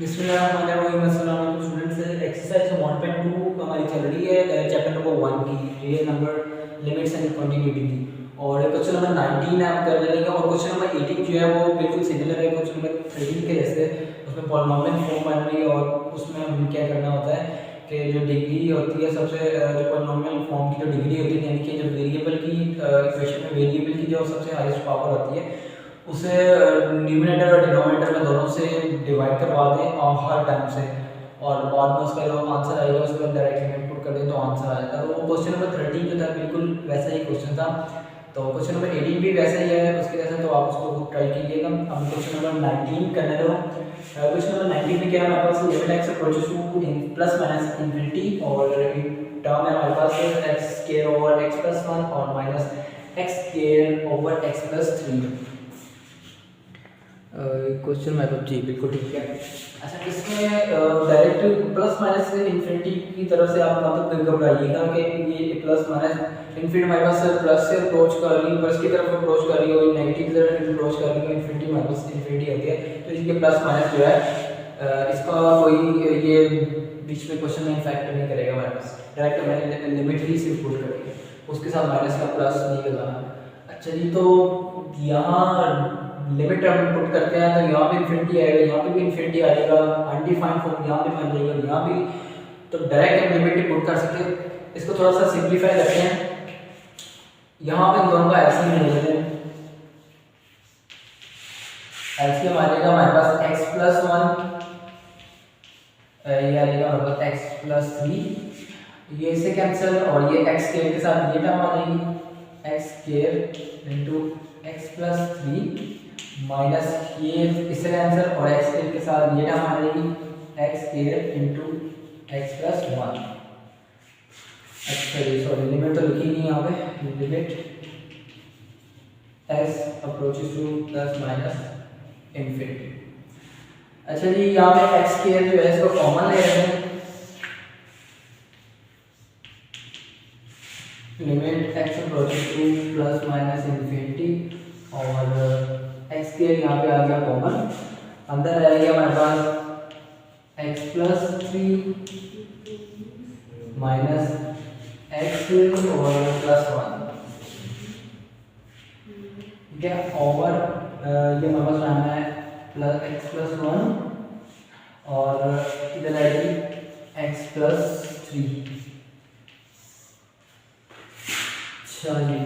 बिस्मिल्लाहिर्रहमानिर्रहीम। अस्सलाम वालेकुम स्टूडेंट्स। एक्सरसाइज 1.2 हमारी चल रही है चैप्टर नंबर 1 की real number limits and continuity की। और क्वेश्चन नंबर 19 आप कर लेंगे और क्वेश्चन नंबर 18 जो है वो बिल्कुल सिमिलर है क्वेश्चन नंबर 13 के जैसे। उसमें पॉलिनोमियल फॉर्म बन रही है और उसमें हमें क्या करना होता है कि जो डिग्री होती है सबसे जो पॉलिनोमियल फॉर्म की जो डिग्री होती है यानी कि जो वेरिएबल की इक्वेशन में वेरिएबल की जो सबसे हाईएस्ट पावर होती है उसे न्यूमरेटर और डिनोमिनेटर में दोनों से डिवाइड करवा दें और हर टाइम से, और बाद में उसका जो आंसर आएगा उसको डायरेक्ट लिमिट पुट कर दें तो आंसर आ जाएगा। तो वो क्वेश्चन नंबर 13 जो था बिल्कुल वैसा ही क्वेश्चन था। तो क्वेश्चन नंबर 18 भी वैसा ही है उसके जैसा, तो आप उसको ट्राई कीजिएगा। हम क्वेश्चन नंबर 19 करने दो। क्वेश्चन नंबर 19 में क्या है हमारे पास limit x approaches to plus minus infinity और टर्म है हमारे पास x square over x plus 1 और minus x square over x plus 3। Question मतलब जी बिल्कुल ठीक है। अच्छा, इसमें डायरेक्ट प्लस माइनस इन्फिनिटी की तरफ से आप मतलब घबराइएगा कि ये प्लस माइनस इन्फिनिटी हमारे पास प्लस से अप्रोच कर रही है, प्लस की तरफ अप्रोच कर रही है और नेगेटिव की तरफ अप्रोच कर रही है, इन्फिनिटी माइनस इन्फिनिटी होती है। तो इसलिए प्लस माइनस जो है इसका कोई ये बीच में क्वेश्चन में इफेक्ट नहीं करेगा हमारे पास। डायरेक्ट हमें लिमिट ही सिर्फ पुट करनी है, उसके साथ माइनस का प्लस नहीं लगाना। अच्छा जी, तो यहाँ लिमिट हम पुट करते हैं तो यहाँ पे इन्फिनिटी आएगा, यहाँ पे भी इन्फिनिटी आ जाएगा, अनडिफाइंड फॉर्म यहाँ पे बन जाएगा, यहाँ भी। तो डायरेक्ट हम लिमिट पुट कर सकते हैं। इसको थोड़ा सा सिंप्लीफाई करते हैं, यहाँ पे दोनों का एलसीएम ले लेते हैं। एलसीएम आ जाएगा हमारे पास x प्लस 1, ये आ जाएगा हमारे पास x प्लस 3, ये इससे कैंसिल और ये x स्क्वायर के साथ ये टर्म आ जाएगी x square into x plus 3 minus ये इससे कैंसिल और x स्क्वायर के साथ ये टर्म आ जाएगी x square into x plus 1। अच्छा जी, सॉरी लिमिट तो लिखी नहीं यहाँ पे, limit x approaches to plus minus infinity. अच्छा जी, यहाँ पे x स्क्वायर जो है इसको कॉमन ले रहे हैं, limit x approaches to plus minus infinity और x स्क्वायर यहाँ पे आ गया कॉमन, अंदर रहेगा हमारे पास x प्लस 3 माइनस x और प्लस 1, ठीक है। ओवर ये हमारे पास रहना है प्लस x प्लस 1 और इधर आएगी x प्लस 3। अच्छा जी,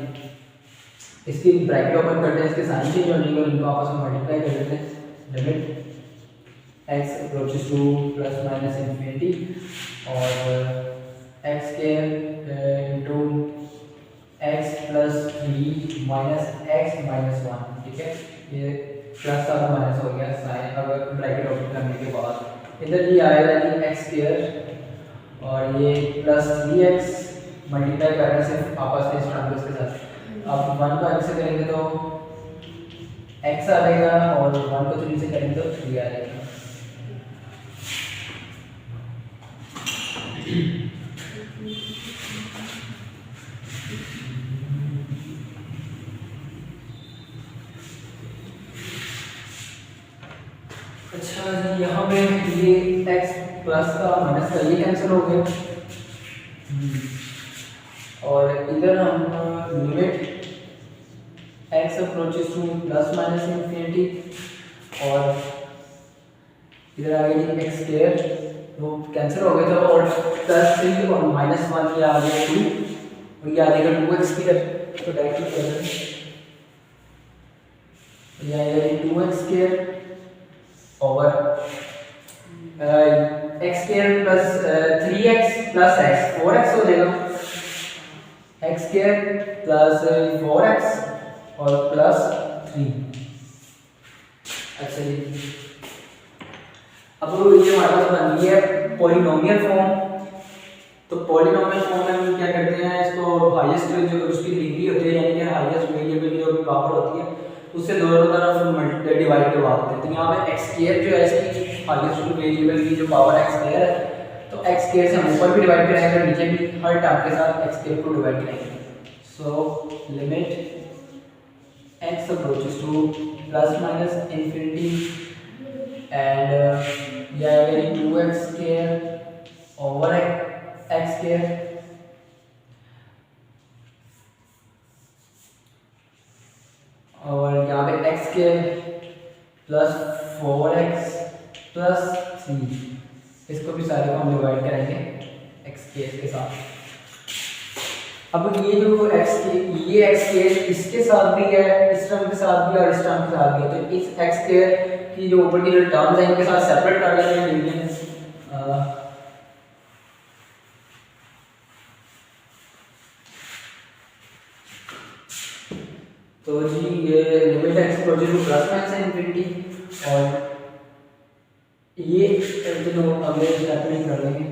इसकी ब्रैकेट ओपन करते हैं, इसके साइन चेंज होने के और इनको आपस में मल्टीप्लाई कर देते हैं। Limit x approaches to plus minus infinity और x square into x plus 3 minus x minus 1, ठीक है। ये प्लस का माइनस हो गया साइन अगर ब्रैकेट ओपन करने के बाद। इधर ये आएगा कि x स्क्वायर और ये प्लस 3x मल्टीप्लाई करने से आपस में स्ट्रैंगल्स के साथ अब 1 को x से करेंगे तो x आ जाएगा और 1 को 3 से करेंगे तो 3 आ जाएगा। अच्छा जी, यहाँ पे ये x प्लस का माइनस का ये कैंसिल हो गया और इधर हम limit x approaches to plus minus infinity और इधर आ गई x स्क्वायर वो कैंसिल हो गया था और प्लस 3 और माइनस 1 ये आ गया 2 और ये आ जाएगा 2x स्क्वायर। तो डायरेक्टली कर दें, ये आएगा 2x square over x square plus 3x plus x 4x हो जाएगा, x स्क्वायर प्लस 4x और प्लस 3। अच्छा जी, अब ये हमारे पास बन गई है पॉलिनोमियल फॉर्म। तो पॉलिनोमियल फॉर्म में हम क्या करते हैं, इसको हाईएस्ट जो उसकी डिग्री होती है यानी कि हाईएस्ट वेरिएबल की जो पावर होती है उससे दोनों तरफ डिवाइड करवा देते हैं। तो यहाँ पे एक्स स्क्वायर जो है इसकी हाईएस्ट वेरिएबल की जो पावर एक्स स्क्वायर है, तो एक्स स्क्वायर से हम ऊपर भी डिवाइड करेंगे और नीचे भी हर टर्म के साथ एक्स स्क्वायर को डिवाइड करेंगे। सो limit x approaches to plus minus infinity and ये 2x square over x square और यहाँ पे x square plus 4x plus 3, इसको भी सारे को हम डिवाइड करेंगे x स्क्वायर के साथ। अब ये जो ये x स्क्वायर इसके साथ भी है, इस टर्म के साथ भी और इस टर्म के साथ भी है, तो इस x स्क्वायर की जो ऊपर की जो टर्म्स हैं इनके साथ सेपरेट कर लेते हैं डिवीजन। तो जी ये limit x approaches to plus minus infinity, और ये जो अगले स्टेप में कर लेंगे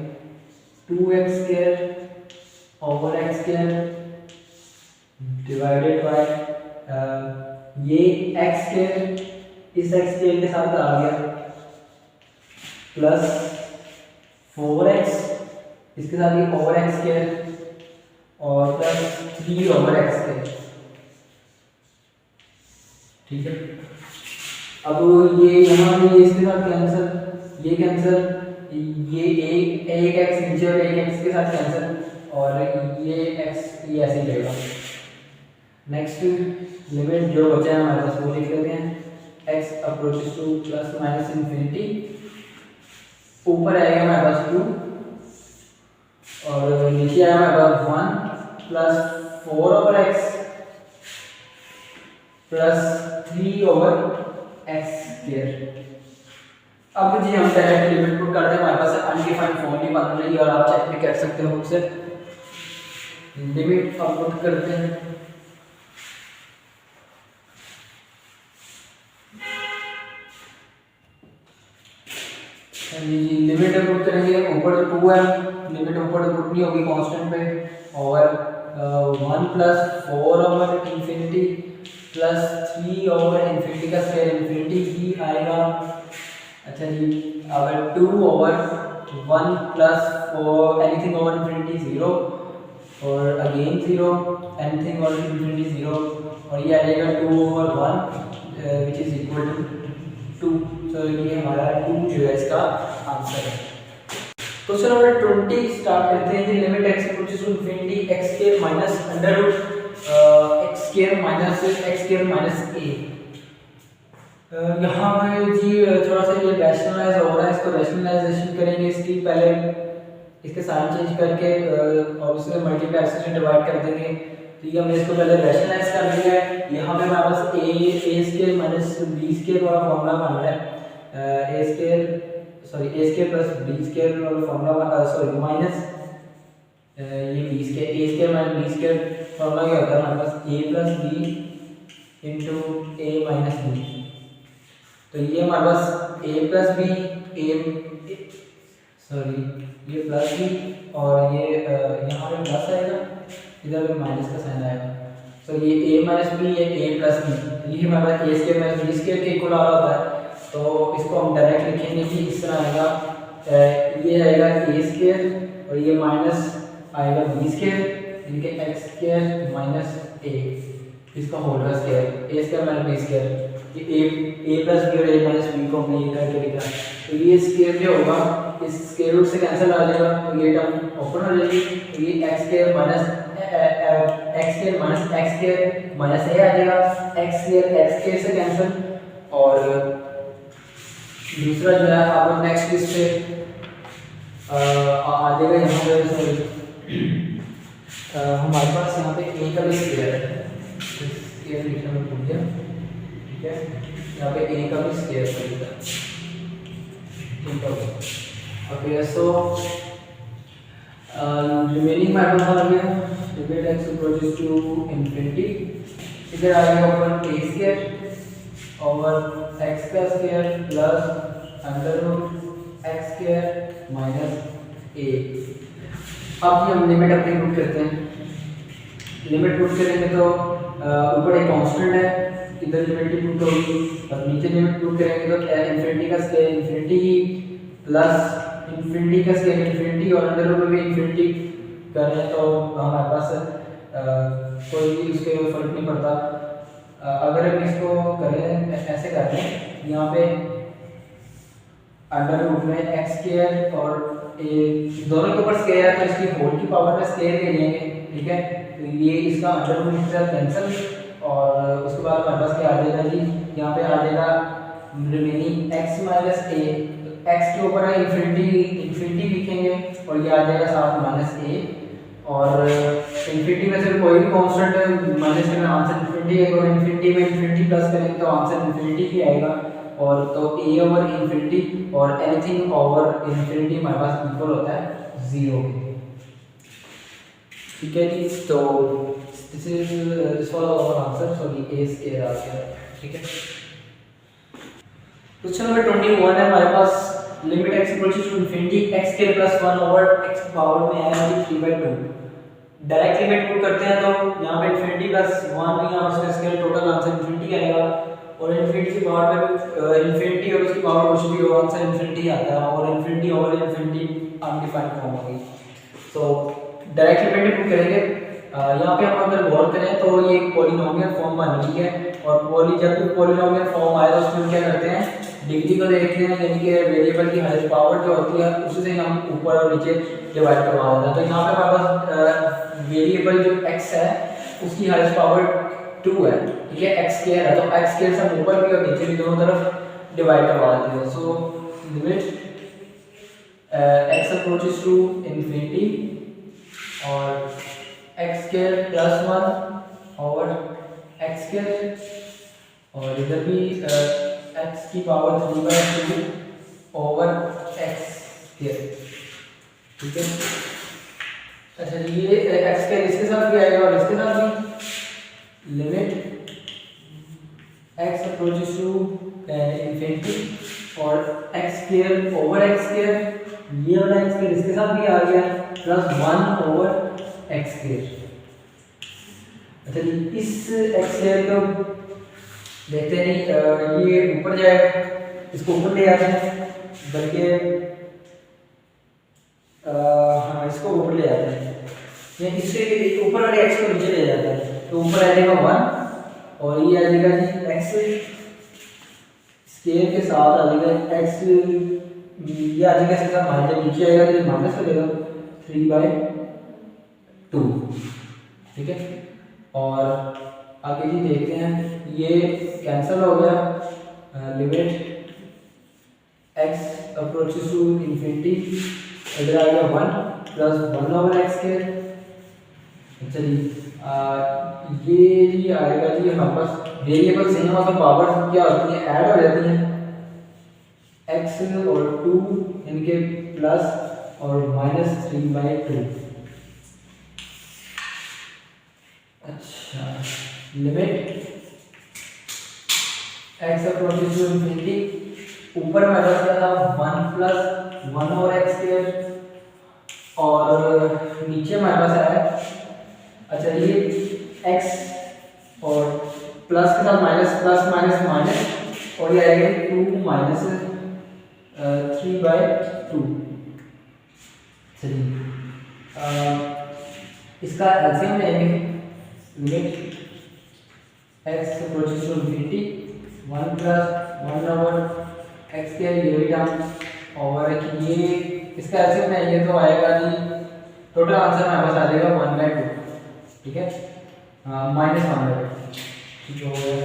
2x square over x square divided by ये x स्क्वायर इस x स्क्वायर के साथ आ गया प्लस 4x इसके साथ ये ओवर x स्क्वायर और प्लस 3 ओवर x स्क्वायर। ठीक है, अब ये यहाँ पे इसके साथ कैंसिल, ये कैंसिल, ये एक x नीचे और एक x के साथ कैंसिल, और ये x ये ऐसे ही रहेगा। नेक्स्ट लिमिट जो बचा है हमारे पास वो लिख लेते हैं, x approaches to plus minus infinity, ऊपर आएगा हमारे पास 2 और नीचे आएगा हमारे पास 1 plus 4 over x plus 3 over x square. अब जी हम डायरेक्ट लिमिट पुट करते हैं, हमारे पास अनडिफाइंड फॉर्म नहीं बन रही और आप चेक भी कर सकते हो खुद से। लिमिट अब पुट करते हैं, लिमिट पुट करेंगे, ऊपर जो 2 है लिमिट ऊपर पुट नहीं होगी कांस्टेंट पे, और 1 plus 4 over infinity plus 3 over infinity का स्क्वायर, इंफिनिटी ही आएगा। अच्छा जी, अगर 2 over 1 plus 4 anything over infinity 0 और अगेन 0 एनीथिंग ओवर इंफिनिटी 0, और ये आ जाएगा 2 over 1 which is equal to 2। तो ये हमारा 2 जो है इसका आंसर है। क्वेश्चन नंबर 20 स्टार्ट करते हैं। Limit x approaches to infinity x square minus under root x square minus x square minus a। यहाँ पे जी थोड़ा सा ये रैशनलाइज हो रहा है, इसको रैशनलाइजेशन करेंगे इसकी, पहले इसके साइन चेंज करके और उससे मल्टीप्लाई से डिवाइड कर देंगे। तो ये हमने इसको पहले रैशनलाइज कर लिया है। यहाँ पे हमारे पास a square minus b square वाला फॉर्मूला बन रहा है, a square plus b square वाला फॉर्मूला, सॉरी माइनस ये b square, a square minus b square formula क्या होता है हमारे पास a plus b into a minus b। तो ये हमारे पास a प्लस b, ये प्लस b और ये यहाँ पे प्लस आएगा, इधर पे माइनस का साइन आएगा। तो ये a माइनस b, ये a प्लस b, ये हमारे पास a square minus b square के इक्वल आ रहा होता है। तो इसको हम डायरेक्ट लिखेंगे कि इस तरह आएगा, ये आएगा a स्क्वायर और ये माइनस आएगा b स्क्वायर इनके x स्क्वायर माइनस a, इसका होल का square, a square minus b square, ये a प्लस b और a माइनस b को हमने ये करके लिखा। तो ये स्क्वायर जो होगा इस स्क्वायर रूट से कैंसिल आ जाएगा, तो ये टर्म ओपन हो जाएगी, तो ये x square minus x square minus a आ जाएगा, x स्क्वायर से कैंसिल। और दूसरा जो है आप नेक्स्ट लिस्ट पे आ जाएगा, यहाँ पे हमारे पास यहाँ पे a का भी स्क्वायर है, स्क्वायर लिखने में भूल गया, ठीक है, यहाँ पे a का भी स्क्वायर बनेगा, ठीक है। ओके, सो रिमेनिंग हमारे पास आ गया limit x approaches to infinity, इधर आएगा ऊपर a स्क्वायर ओवर x का square plus under root x square minus a। अब हम लिमिट अपनी पुट करते हैं। लिमिट पुट करेंगे तो ऊपर एक कांस्टेंट है, इधर लिमिट पुट होगी, और नीचे लिमिट पुट करेंगे तो इंफिनिटी का स्क्वायर इंफिनिटी प्लस इंफिनिटी का स्क्वायर इंफिनिटी और अंडर रूट में इंफिनिटी करें तो हमारे पास कोई भी उसके फर्क नहीं पड़ता। अगर हम इसको करें ऐसे करते हैं, यहाँ पे अंडर रूट में एक्स स्क्वायर और ए दोनों के ऊपर स्क्वायर है तो इसकी होल की पावर में स्क्वायर ले लेंगे, ठीक है। तो ये इसका अंडर रूट इसका कैंसिल और उसके बाद हमारे पास क्या आ जाएगा जी, यहाँ पे आ जाएगा रिमेनिंग x माइनस ए, एक्स के ऊपर है इन्फिनिटी लिखेंगे और ये आ जाएगा साथ माइनस ए और इन्फिनिटी में से कोई भी कांस्टेंट माइनस करना आंसर इन्फिनिटी है और इन्फिनिटी में इन्फिनिटी प्लस करेंगे तो आंसर इन्फिनिटी ही आएगा और तो a ओवर इन्फिनिटी और एनीथिंग ओवर इन्फिनिटी हमारे पास इक्वल होता है 0 के, ठीक है जी। तो this is this was our answer, sorry a square आ गया, ठीक है। क्वेश्चन नंबर 21 है हमारे पास, limit x approaches to infinity x square plus 1 over x power में है 3/2। डायरेक्ट लिमिट पुट करते हैं तो यहाँ पे इंफिनिटी प्लस 1 भी यहाँ उसका स्क्वायर टोटल आंसर इंफिनिटी आएगा और इंफिनिटी की पावर में इंफिनिटी और उसकी पावर कुछ भी हो आंसर इंफिनिटी आता है और infinity over infinity undefined form होगी। तो डायरेक्ट लिमिट पुट करेंगे, यहाँ पे हम अगर गौर करें तो ये एक पॉलिनोमियल फॉर्म बन रही है और जब पॉलिनोमियल फॉर्म आएगा उसमें क्या करते हैं, डिग्री को देखते हैं, यानी कि वेरिएबल की हाईएस्ट पावर जो होती है उससे हम ऊपर और नीचे डिवाइड करवा देते हैं। तो यहाँ पे हमारे पास वेरिएबल जो x है उसकी हाईएस्ट पावर 2 है, ठीक है, x स्क्वायर है तो x स्क्वायर से हम ऊपर भी और नीचे भी दोनों तरफ डिवाइड करवा देते हैं। So limit x approaches to infinity और x स्क्वायर प्लस 1 और x स्क्वायर और इधर भी x की पावर 3/2 ओवर x स्क्वायर, ठीक है। अच्छा ये x स्क्वायर इसके साथ भी आएगा और इसके साथ भी, limit x approaches to infinity और x square over x square, ये वाला x स्क्वायर इसके साथ भी आ गया प्लस 1 ओवर x स्क्वायर। अच्छा इस x स्क्वायर को देखते नहीं, ये ऊपर जाएगा, इसको ऊपर ले आते हैं, बल्कि हाँ इसको ऊपर ले आते हैं, ये इससे ऊपर वाले x को नीचे ले जाता है तो ऊपर आ जाएगा 1 और ये आ जाएगा जी x स्क्वायर के साथ आ जाएगा x, ये आ जाएगा इसके साथ माइनस, नीचे आएगा तो ये माइनस हो जाएगा 3/2, ठीक है। और आगे जी देखते हैं, ये कैंसिल हो गया, limit x approaches to infinity, इधर आएगा 1 प्लस 1 ओवर x स्क्वायर। अच्छा जी ये जी आएगा जी हमारे पास वेरिएबल सेम है तो पावर क्या होती है, ऐड हो जाती है, x और 2 इनके प्लस और माइनस 3/2। अच्छा limit x approaches to infinity, ऊपर में बचा था 1 प्लस 1 ओवर x स्क्वायर और नीचे हमारे पास है, अच्छा ये x और प्लस के साथ माइनस, प्लस माइनस माइनस और ये आएगा 2 माइनस 3/2। चलिए इसका एलसीएम लेंगे, limit x approaches to infinity 1 plus 1 over x के ये टर्म और ये इसका एलसीएम लेंगे तो आएगा जी टोटल आंसर हमारे पास आ जाएगा 1/2, ठीक है, -1/2, ठीक हो गया।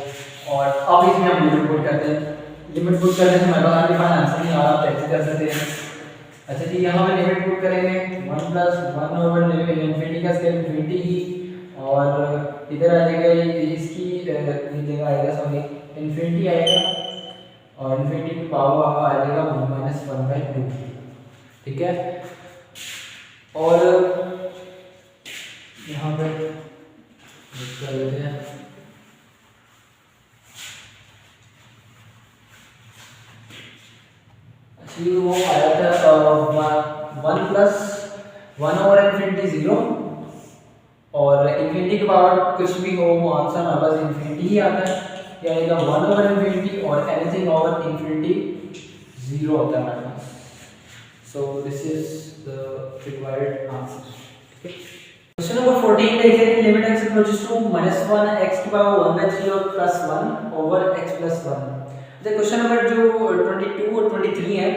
और अब इसमें हम लिमिट पुट करते हैं, लिमिट पुट करने से हमारे पास अनडिफाइंड आंसर नहीं आ रहा, चेक कर सकते हैं। अच्छा जी यहाँ पे लिमिट पुट करेंगे 1 प्लस 1 ओवर इंफिनिटी का स्क्वायर इंफिनिटी ही और इधर आ जाएगा इसकी जगह आएगा, सॉरी इंफिनिटी आएगा और इंफिनिटी की पावर आ जाएगा -1/2, ठीक है। और यहाँ पे कर लेते हैं, अच्छी वो आया था 1 प्लस 1 ओवर इंफिनिटी 0 और इंफिनिटी की पावर कुछ भी हो वो आंसर हमारे पास इंफिनिटी ही आता है, यानी कि 1 ओवर इंफिनिटी और एनीथिंग ओवर इंफिनिटी 0 होता है हमारे पास। So this is the required answer, ठीक है। क्वेश्चन नंबर 14 देखते हैं, limit x approaches to -1 x की पावर 1/3 और +1 ओवर x + 1। अच्छा क्वेश्चन नंबर जो 22 और 23 है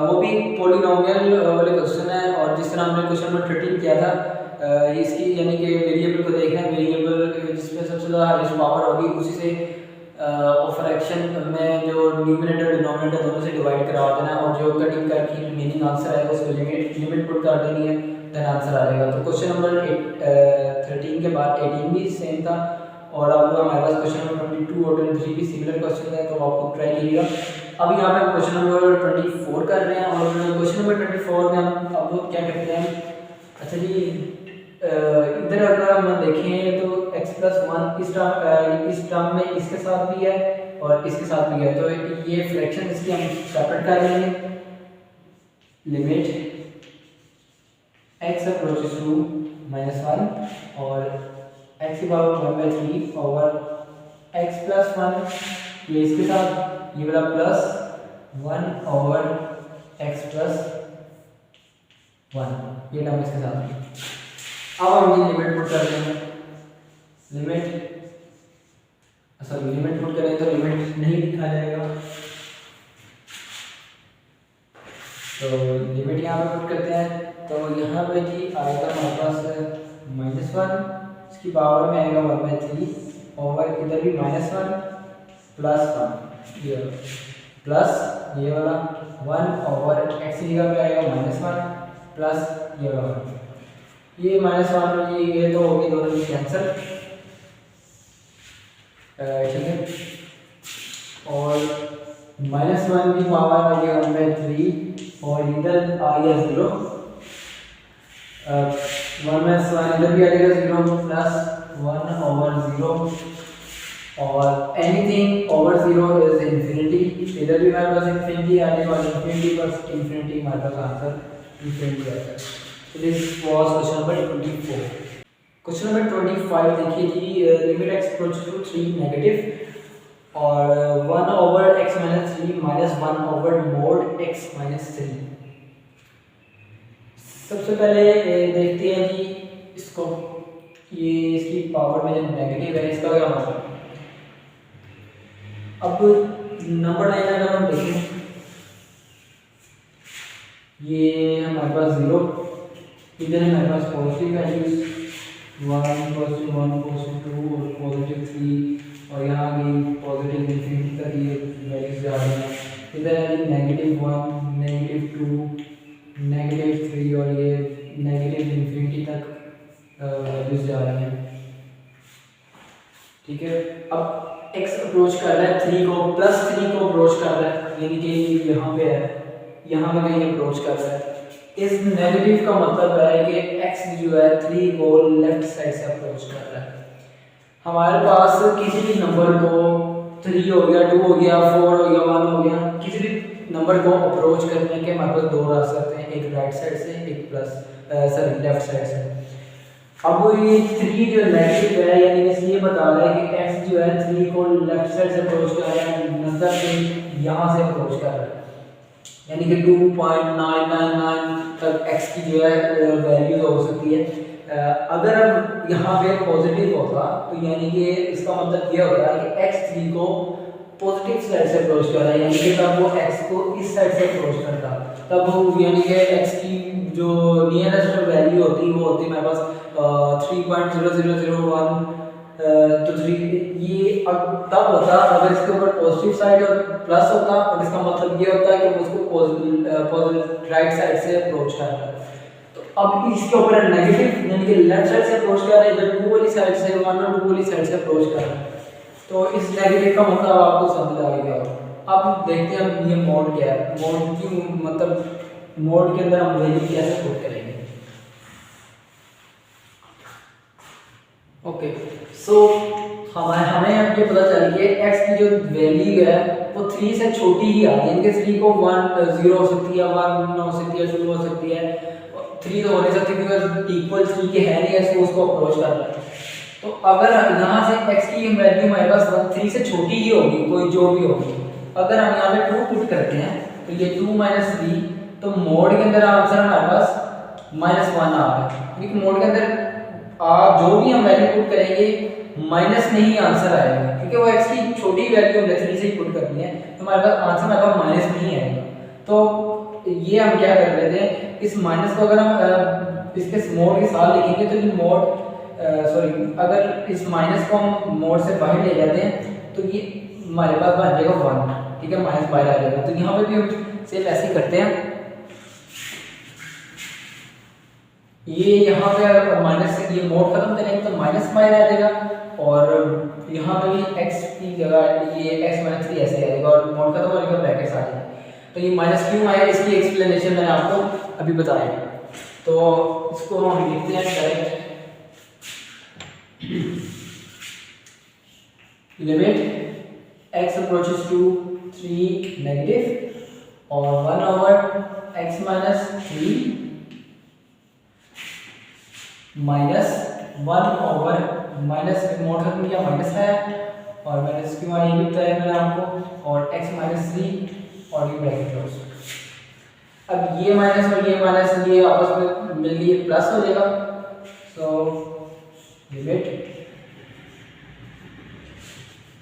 वो भी पॉलिनोमियल वाले क्वेश्चन है, और जिस तरह हमने क्वेश्चन नंबर 13 किया था इसकी यानी कि वेरिएबल को देखना है, वेरिएबल जिसमें सबसे ज़्यादा हाईएस्ट पावर होगी उसी से फ्रैक्शन में जो न्यूमरेटर डिनोमिनेटर दोनों से डिवाइड करा देना है, और जो कटिंग करके रिमेनिंग आंसर आएगा उसको लिमिट पुट कर देनी है, देन आंसर आ जाएगा। तो क्वेश्चन नंबर 13 के बाद 18 भी सेम था, और अब हमारे पास क्वेश्चन नंबर 22 और 23 भी सिमिलर क्वेश्चन है, तो आपको ट्राई कीजिएगा। अब यहाँ पे हम क्वेश्चन नंबर 24 कर रहे हैं, और क्वेश्चन नंबर 24 में हम अब क्या करते हैं, अच्छा जी इधर अगर हम देखें तो x+1 इस टर्म में इसके साथ भी है और इसके साथ भी है, तो ये फ्रैक्शन इसकी हम सेपरेट कर लेंगे। लिमिट x अप्रोचेस टू -1 और x की पावर 1/3 ओवर x+1, ये इसके साथ ये वाला +1 ओवर x+1, ये टर्म इसके साथ। अब हम ये लिमिट पुट कर देंगे, लिमिट पुट करें तो लिमिट नहीं लिखा जाएगा, तो लिमिट यहाँ पे पुट करते हैं, तो यहाँ पे जी आएगा हमारे पास -1, इसकी पावर में आएगा 1/3 ओवर इधर भी -1 +1, ये प्लस ये वाला 1 ओवर x की जगह पे आएगा -1 प्लस ये वाला 1, ये -1 ये तो हो गए दोनों की कैंसिल, ठीक है, और -1 की पावर आ गया 1/3 और इधर आ गया 0, 1 इधर भी आ जाएगा 0 प्लस 1 ओवर 0, और एनीथिंग ओवर 0 इज इन्फिनिटी, इधर भी हमारे पास इन्फिनिटी आ जाएगा, और इन्फिनिटी प्लस इन्फिनिटी हमारे पास आंसर इन्फिनिटी आता है। This was question number 24. Question number 25 देखिए जी, limit x approaches to 3 negative और 1 over x minus 3 minus 1 over mod x minus 3। सबसे पहले देखते हैं जी इसको, ये इसकी पावर में जब नेगेटिव है इसका क्या मतलब। अब नंबर लाइन अगर हम देखें, ये हमारे पास 0, इधर हमारे पास पॉजिटिव वैल्यूज 1 पॉजिटिव 1 पॉजिटिव 2 और पॉजिटिव 3, और यहाँ भी पॉजिटिव इन्फिनिटी तक ये वैल्यूज जा रही हैं, इधर है -1 -2 -3 और ये नेगेटिव इन्फिनिटी तक वैल्यूज जा रही हैं, ठीक है। अब x अप्रोच कर रहा है 3 को, +3 को अप्रोच कर रहा है, यानी कि यहाँ पे है, यहाँ पे कहीं अप्रोच कर रहा है। इस नेगेटिव का मतलब है कि x जो है 3 को लेफ्ट साइड से अप्रोच कर रहा है। हमारे पास किसी भी नंबर को 3 हो गया, 2 हो गया, 4 हो गया, 1 हो गया, किसी भी नंबर को अप्रोच करने के हमारे पास 2 रास्ते हैं, एक राइट साइड से, एक लेफ्ट साइड से। अब ये 3 जो नेगेटिव है, यानी कि ये बता रहा है कि x जो है 3 को लेफ्ट साइड से अप्रोच कर रहा है, नजर से यहाँ से अप्रोच कर रहा है, यानी कि 2.999 तक x की जो है वैल्यू हो सकती है। अगर हम यहाँ पे पॉजिटिव होता तो यानी कि इसका मतलब ये होता है कि x 3 को पॉजिटिव साइड से अप्रोच कर रहा है, यानी कि तब वो x को इस साइड से अप्रोच करता, तब वो यानी कि x की जो नियरेस्ट वैल्यू होती वो होती मेरे पास 3.0001, तो 3 ये अब तब होता अगर इसके ऊपर पॉजिटिव साइड और प्लस होता, और इसका मतलब ये होता है कि उसको पॉजिटिव राइट साइड से अप्रोच कर रहा है। तो अब इसके ऊपर नेगेटिव यानी कि लेफ्ट साइड से अप्रोच कर रहा है, इधर 2 वाली साइड से 1 और 2 वाली साइड से अप्रोच कर रहा है, तो इस नेगेटिव का मतलब आपको समझ आ गया। अब देखते हैं हम ये मोड क्या है, मोड की मतलब मोड के अंदर हम वैल्यू कैसे पुट करेंगे। ओके, सो हमें अब ये पता चल गया x की जो वैल्यू है वो 3 से छोटी ही आ रही है, यानी कि 3 को 0 हो सकती है, 1 हो सकती है, 2 हो सकती है, 3 तो हो नहीं सकती क्योंकि इक्वल 3 के है नहीं है, इसको उसको अप्रोच कर रहा है। तो अगर यहाँ से x की वैल्यू हमारे पास 3 से छोटी ही होगी, कोई जो भी होगी, अगर हम यहाँ पे 2 पुट करते हैं तो ये 2 - 3, तो मोड के अंदर आंसर हमारे पास -1 आ रहा है, क्योंकि मोड के अंदर जो भी हम वैल्यू पुट करेंगे माइनस नहीं आंसर आएगा, क्योंकि वो x की छोटी वैल्यू हमने 3 से ही पुट करनी है, तो हमारे पास आंसर हमारे पास माइनस में ही आएगा। तो ये हम क्या कर रहे थे, इस माइनस को अगर हम इसके मोड के साथ लिखेंगे तो ये मोड अगर इस माइनस को हम मोड से बाहर ले जाते हैं तो ये हमारे पास बन जाएगा 1, ठीक है, माइनस बाहर आ जाएगा। तो यहाँ पे भी हम सेम ऐसे ही करते हैं, ये यहाँ पे माइनस से ये मोड खत्म करेंगे तो माइनस बाहर आ जाएगा, और यहाँ पे भी x की जगह ये x माइनस 3 ऐसे आ जाएगा और मोड खत्म होने के ब्रैकेट्स आ जाएंगे। तो ये माइनस क्यों आया इसकी एक्सप्लेनेशन मैंने आपको अभी बताया। तो इसको हम लिखते हैं direct, limit x approaches to 3 negative और 1 over x minus 3 minus 1 over minus mode खत्म किया, माइनस है और माइनस क्यों आई ये भी बताया मैंने आपको, और x minus 3 और ये ब्रैकेट क्लोज। अब ये माइनस और ये माइनस ये आपस में मिल लिए प्लस हो जाएगा। सो limit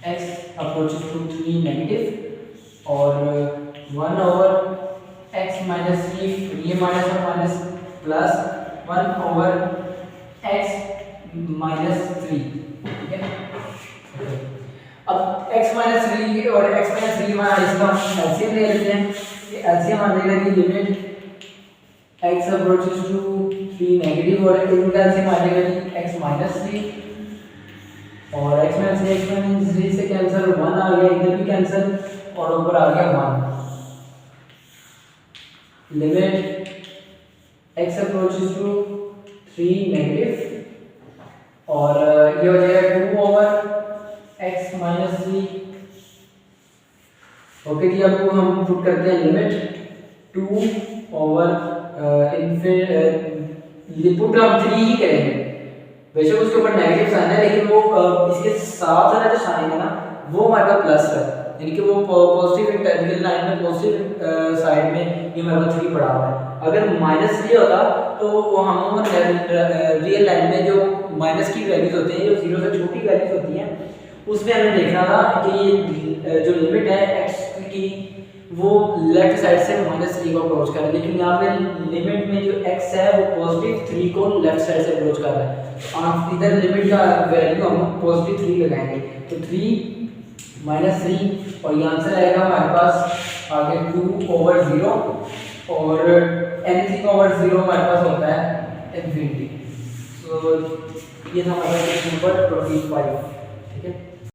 x approaches to 3 negative और 1 over x minus 3 ये माइनस और minus plus 1 over x minus 3, ठीक है। अब x minus 3 और x minus 3 में इसका एलसीएम ले लेते हैं। ये एलसीएम आ जाएगा कि limit x approaches to 3 negative और इनका एलसीएम आ जाएगा कि x minus 3 और x minus 3 से कैंसिल 1 आ गया, इधर भी कैंसिल और ऊपर आ गया 1। Limit x approaches to 3 negative और ये हो जाएगा 2 over x minus 3। ओके जी, अब हम पुट करते हैं लिमिट 2 over पुट हम 3 ही करेंगे, बेशक उसके ऊपर नेगेटिव साइन है लेकिन वो इसके साथ है ना जो साइन है ना वो हमारे पास प्लस है, यानी कि वो पॉजिटिव इंटीग्रल लाइन में पॉजिटिव साइड में ये हमारे पास 3 पड़ा हुआ है। अगर माइनस 3 होता तो वो हम रियल लाइन में जो माइनस की वैल्यूज होते हैं, जो 0 से छोटी वैल्यूज होती हैं, उसमें हमें देखना था कि ये जो लिमिट है x की वो लेफ्ट साइड से -3 को अप्रोच कर रहा है, लेकिन यहाँ पे लिमिट में जो x है वो पॉजिटिव 3 को लेफ्ट साइड से अप्रोच कर रहा है। तो इधर लिमिट का वैल्यू हम पॉजिटिव 3 लगाएंगे, तो 3 -3 और ये आंसर आएगा हमारे पास आगे 2 over 0 और एनीथिंग ओवर 0 हमारे पास होता है इंफिनिटी। सो ये था हमारा क्वेश्चन नंबर 25, ठीक है।